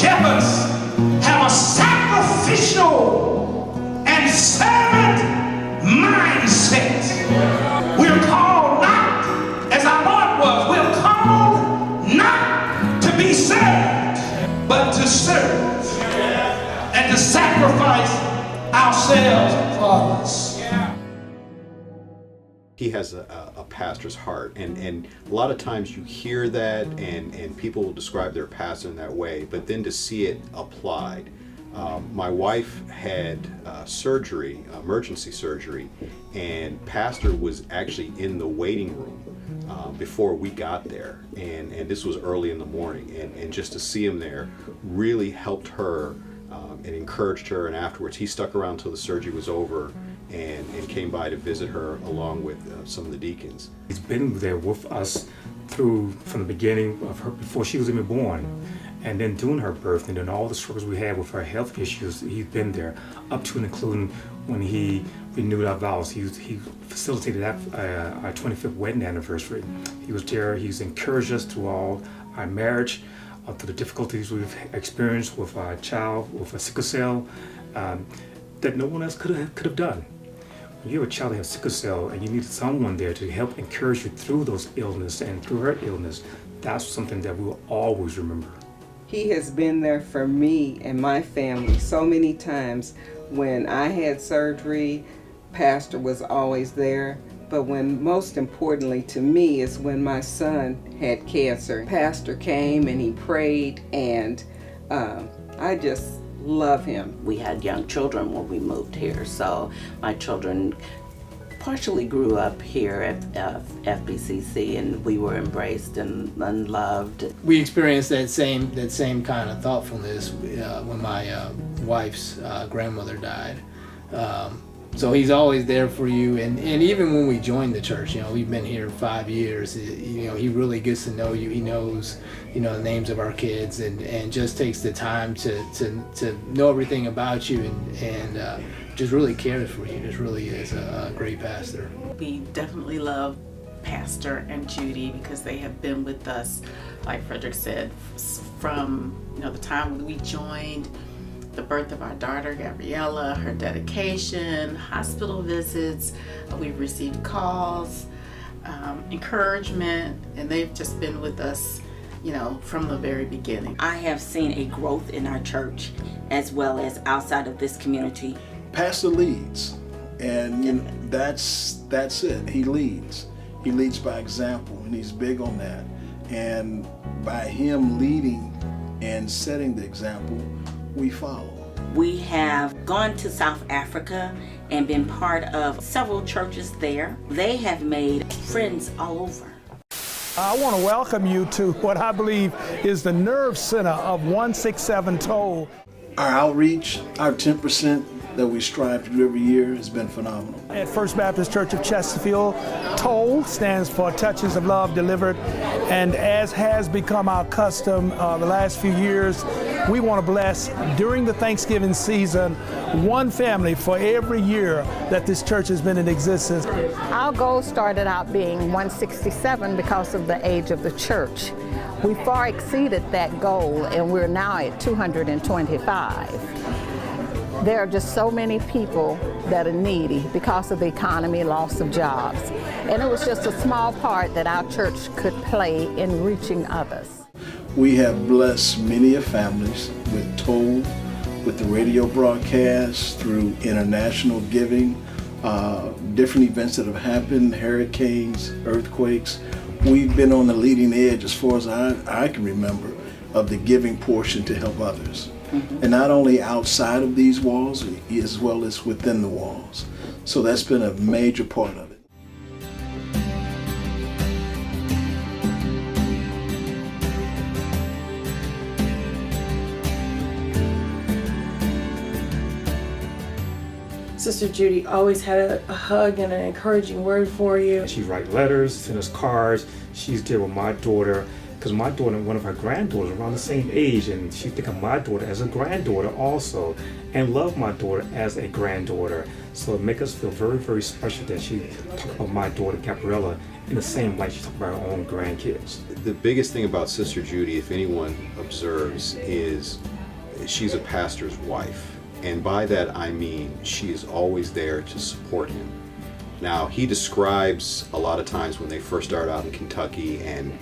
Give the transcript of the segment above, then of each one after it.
shepherds have a sacrificial and servant mindset. We're called not, as our Lord was, we're called not to be served, but to serve and to sacrifice ourselves for others. He has a pastor's heart, and a lot of times you hear that and people will describe their pastor in that way, but then to see it applied. My wife had surgery, emergency surgery, and pastor was actually in the waiting room before we got there, and this was early in the morning, and just to see him there really helped her and encouraged her, and afterwards he stuck around until the surgery was over and came by to visit her along with some of the deacons. He's been there with us from the beginning of her, before she was even born, and then during her birth, and then all the struggles we had with her health issues. He's been there up to and including when he renewed our vows. He facilitated our 25th wedding anniversary. He was there. He's encouraged us through all our marriage, through the difficulties we've experienced with our child with a sickle cell that no one else could have done. When you have a child that has sickle cell and you need someone there to help encourage you through those illness and through her illness, that's something that we will always remember. He has been there for me and my family so many times. When I had surgery, Pastor was always there. But when most importantly to me is when my son had cancer. Pastor came and he prayed, and I just love him. We had young children when we moved here, so my children partially grew up here at FBCC, and we were embraced and loved. We experienced that same kind of thoughtfulness when my wife's grandmother died. So he's always there for you, and even when we joined the church, we've been here 5 years. He really gets to know you. He knows, the names of our kids, and just takes the time to know everything about you, and just really cares for you. Just really is a great pastor. We definitely love Pastor and Judy because they have been with us, like Frederick said, from the time when we joined, the birth of our daughter Gabriella, her dedication, hospital visits. We've received calls, encouragement, and they've just been with us, from the very beginning. I have seen a growth in our church as well as outside of this community. Pastor leads, and that's it. He leads by example, and he's big on that. And by him leading and setting the example, we follow. We have gone to South Africa and been part of several churches there. They have made friends all over. I want to welcome you to what I believe is the nerve center of 167 Toll. Our outreach, our 10% that we strive to do every year has been phenomenal. At First Baptist Church of Chesterfield, TOLL stands for Touches of Love Delivered, and as has become our custom the last few years, we want to bless during the Thanksgiving season one family for every year that this church has been in existence. Our goal started out being 167 because of the age of the church. We far exceeded that goal, and we're now at 225. There are just so many people that are needy because of the economy, loss of jobs. And it was just a small part that our church could play in reaching others. We have blessed many of families with Toll, with the radio broadcast, through international giving, different events that have happened, hurricanes, earthquakes. We've been on the leading edge, as far as I can remember, of the giving portion to help others. And not only outside of these walls, as well as within the walls. So that's been a major part of it. Sister Judy always had a hug and an encouraging word for you. She write letters, send us cards. She's there with my daughter, because my daughter and one of her granddaughters are around the same age, and she think of my daughter as a granddaughter also, and love my daughter as a granddaughter. So it makes us feel very, very special that she talk about my daughter Gabriella in the same light she talk about her own grandkids. The biggest thing about Sister Judy, if anyone observes, is she's a pastor's wife. And by that I mean she is always there to support him. Now, he describes a lot of times when they first started out in Kentucky and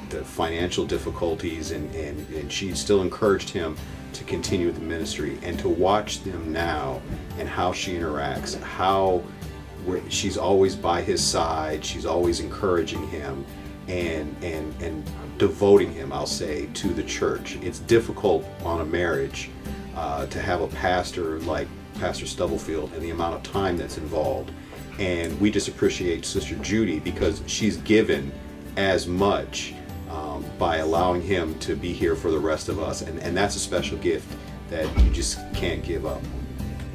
the financial difficulties, and she still encouraged him to continue with the ministry. And to watch them now and how she interacts, how she's always by his side, she's always encouraging him and devoting him, I'll say, to the church. It's difficult on a marriage to have a pastor like Pastor Stubblefield and the amount of time that's involved. And we just appreciate Sister Judy because she's given as much by allowing him to be here for the rest of us. And that's a special gift that you just can't give up.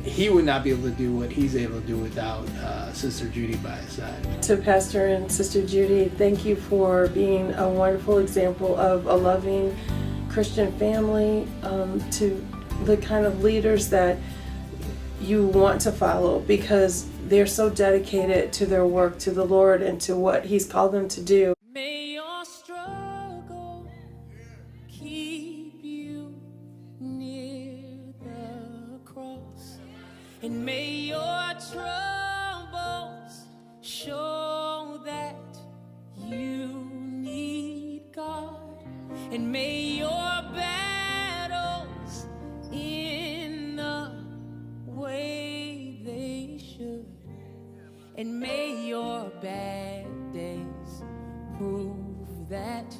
He would not be able to do what he's able to do without Sister Judy by his side. To Pastor and Sister Judy, thank you for being a wonderful example of a loving Christian family, to the kind of leaders that you want to follow because they're so dedicated to their work, to the Lord, and to what He's called them to do. May your struggle keep you near the cross, and may your troubles show that you need God, and may your battles in the way they should, and may your bad days prove that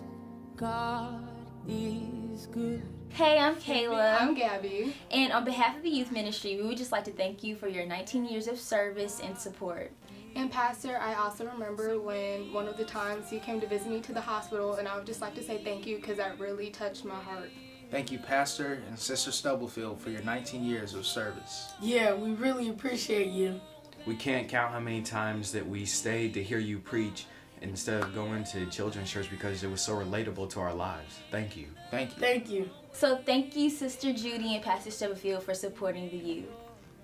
God is good. Hey, I'm Kayla. I'm Gabby. And on behalf of the youth ministry, we would just like to thank you for your 19 years of service and support. And Pastor, I also remember when one of the times you came to visit me to the hospital, and I would just like to say thank you because that really touched my heart. Thank you, Pastor and Sister Stubblefield, for your 19 years of service. Yeah, we really appreciate you. We can't count how many times that we stayed to hear you preach instead of going to children's church because it was so relatable to our lives. Thank you. Thank you. Thank you. So thank you, Sister Judy and Pastor Stubblefield, for supporting the youth.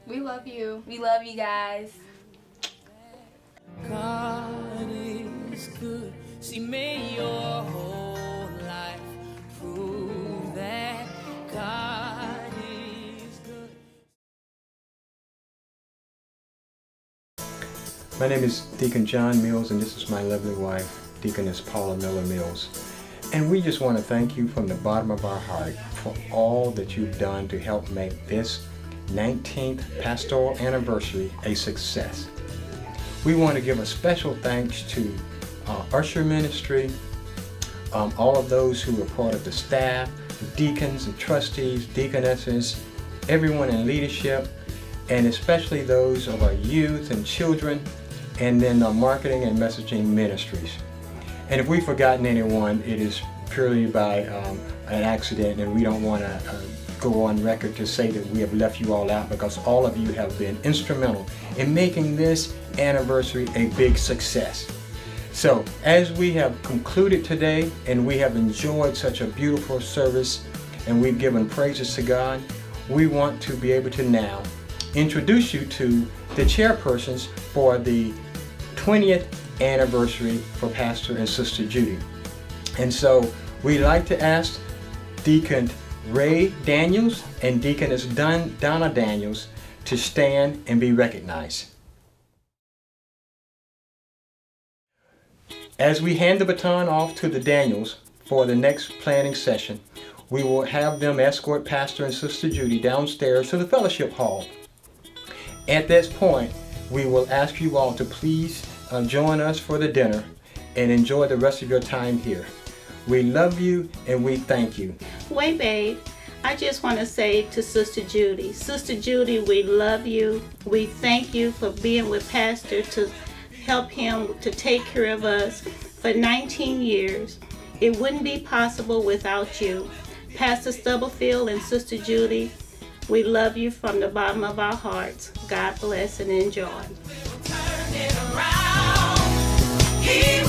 We love you. We love you guys. God is good. See, may your whole life prove that God is good. My name is Deacon John Mills, and this is my lovely wife, Deaconess Paula Miller Mills. And we just want to thank you from the bottom of our heart for all that you've done to help make this 19th pastoral anniversary a success. We want to give a special thanks to Usher Ministry, all of those who are part of the staff, the deacons and trustees, deaconesses, everyone in leadership, and especially those of our youth and children, and then our marketing and messaging ministries. And if we've forgotten anyone, it is purely by an accident, and we don't want to go on record to say that we have left you all out, because all of you have been instrumental in making this anniversary a big success. So as we have concluded today and we have enjoyed such a beautiful service and we've given praises to God, we want to be able to now introduce you to the chairpersons for the 20th anniversary for Pastor and Sister Judy. And so we'd like to ask Deacon Ray Daniels and Deaconess Donna Daniels to stand and be recognized. As we hand the baton off to the Daniels for the next planning session, we will have them escort Pastor and Sister Judy downstairs to the fellowship hall. At this point, we will ask you all to please join us for the dinner and enjoy the rest of your time here. We love you and we thank you. Wait, babe. I just want to say to Sister Judy, we love you. We thank you for being with Pastor to help him to take care of us for 19 years. It wouldn't be possible without you. Pastor Stubblefield and Sister Judy, we love you from the bottom of our hearts. God bless and enjoy. Turn it around. He